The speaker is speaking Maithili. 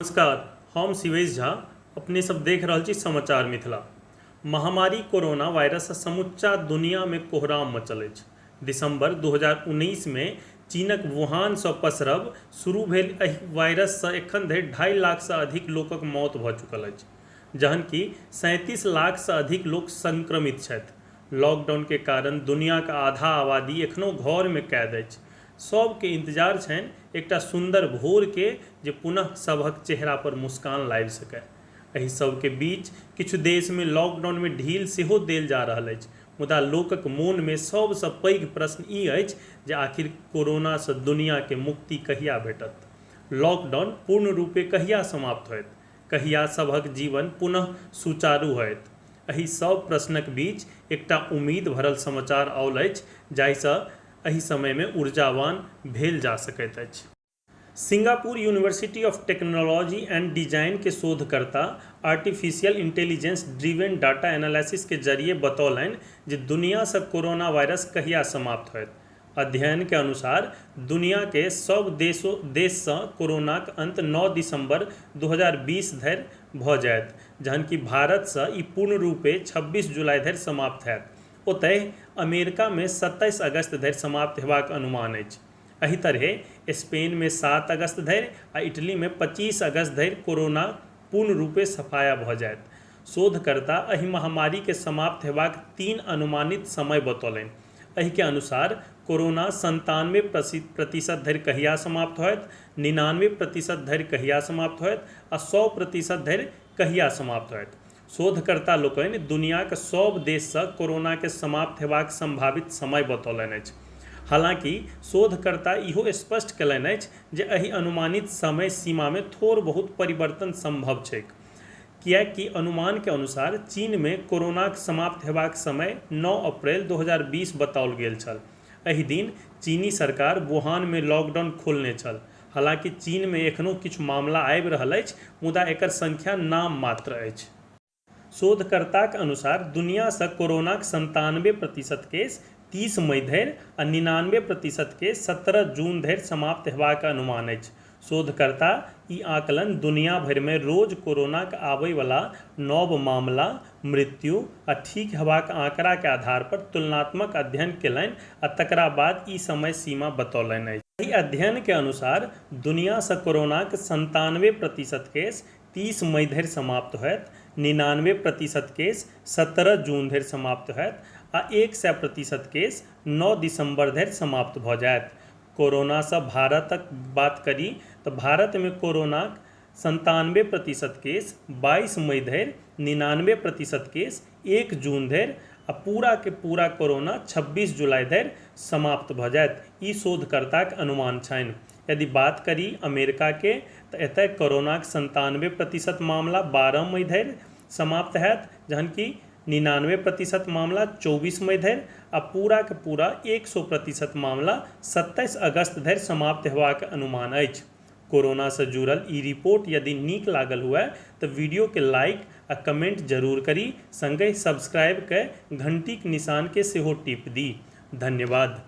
नमस्कार, हम शिवेश झा अपने सब देख रहल छी समाचार मिथिला। महामारी कोरोना वायरस से समूचा दुनिया में कोहराम मचल अछि। दिसंबर 2019 में चीनक वुहान से पसरब शुरू भेल एहि वायरस से एखन धरि 2.5 लाख से अधिक लोकक मौत भऽ चुकल अछि, जहन कि 37 लाख से अधिक लोक संक्रमित छथि। लॉकडाउन के कारण दुनिया का आधा आबादी एखनो घर में कैद अछि। सबके इंतजार छनि एकटा सुंदर भोर के जे पुनः सबहक चेहरा पर मुस्कान लाबि सकै। एहि सबके बीच किछु देश में लॉकडाउन में ढील सेहो देल जा रहल अछि, मुदा लोकक मोन में सबसँ पैघ प्रश्न ई अछि जे आखिर कोरोना से दुनिया के मुक्ति कहिया भेटत। लॉकडाउन पूर्ण रूपे कहिया समाप्त होयत, कहिया सबहक जीवन पुनः सुचारू होयत। एहि सब प्रश्नक बीच एकटा उम्मीद भरल समाचार आयल अछि जाहिसँ एहि समय में ऊर्जावान भेल जा सकैत अछि। Singapore university of technology and design के शोधकर्ता artificial intelligence driven data analysis के जरिए बतौलनि जे दुनिया से कोरोना वायरस कहिया समाप्त होयत। अध्ययन के अनुसार दुनिया के सब देश से कोरोनाक अंत 9 दिसंबर 2020 धरि भऽ जायत, जहन कि भारत से ई पूर्ण रूपे 26 जुलाई धरि समाप्त हैत। ओतहि अमेरिका में 27 अगस्त धरि समाप्त हेबाक अनुमान अछि। एहि तरहे स्पेन में 7 अगस्त धरि आ इटली में 25 अगस्त धरि कोरोना पूर्ण रूपे सफाया भऽ जायत। शोधकर्ता एहि महामारी के समाप्त हेबाक 3 अनुमानित समय बतौलनि। एहि के अनुसार कोरोना 97% धरि कहिया समाप्त होयत, 99% धरि कहिया समाप्त होयत आ 100% धरि कहिया समाप्त होयत। शोधकर्ता लोकनि दुनियाक सब देश से कोरोना के समाप्त हेबाक संभावित समय बतौलनि अछि। हालांकि शोधकर्ता इहो स्पष्ट कयलनि अछि जे एहि अनुमानित समय सीमा में थोड़ बहुत परिवर्तन संभव छैक, किएकि अनुमान के अनुसार चीन में कोरोनाक समाप्त हेबाक समय 9 अप्रैल 2020 बताओल गेल छल। एहि दिन चीनी सरकार वुहान में लॉकडाउन खोलने छल। हालांकि चीन में एखनो किछु मामला आबि रहल अछि, मुदा एकर संख्या नाम मात्र अछि। शोधकर्ताक अनुसार दुनिया से कोरोनाक 97% केस 30 मई धरि आ 99% केस 17 जून धरि समाप्त हेबाक अनुमान अछि। शोधकर्ता ई आकलन दुनिया भरि में रोज कोरोनाक आबय वाला नव मामला, मृत्यु आ ठीक हेबाक आंकड़ा के आधार पर तुलनात्मक अध्ययन केलनि आ तकरा बाद ई समय सीमा बतौलनि अछि। एहि अध्ययन के अनुसार दुनिया से कोरोनाक 97% केस 30 मई धरि समाप्त होयत, 99% केस 17 जून धरि समाप्त होयत आ 100% केस 9 दिसंबर धरि समाप्त भऽ जायत। कोरोना से भारतक बात करी तऽ भारत में कोरोनाक 97% केस 22 मई धरि, 99% केस 1 जून धरि आ पूरा के पूरा कोरोना 26 जुलाई धरि समाप्त भऽ जायत। ई शोधकर्ताक अनुमान छनि। यदि बात करी अमेरिका के तऽ एतय कोरोनाक 97% मामला 12 मई धरि समाप्त हैत, जहन कि 99% मामला 24 मई धरि आ पूरा के पूरा 100% मामला 27 अगस्त धरि समाप्त हेबाक अनुमान अछि। कोरोना से जुड़ल ई रिपोर्ट यदि नीक लागल हुए तऽ वीडियो के लाइक आ कमेंट जरूर करी, संगे सब्सक्राइब के घंटीक निशान के सेहो टिप दी। धन्यवाद।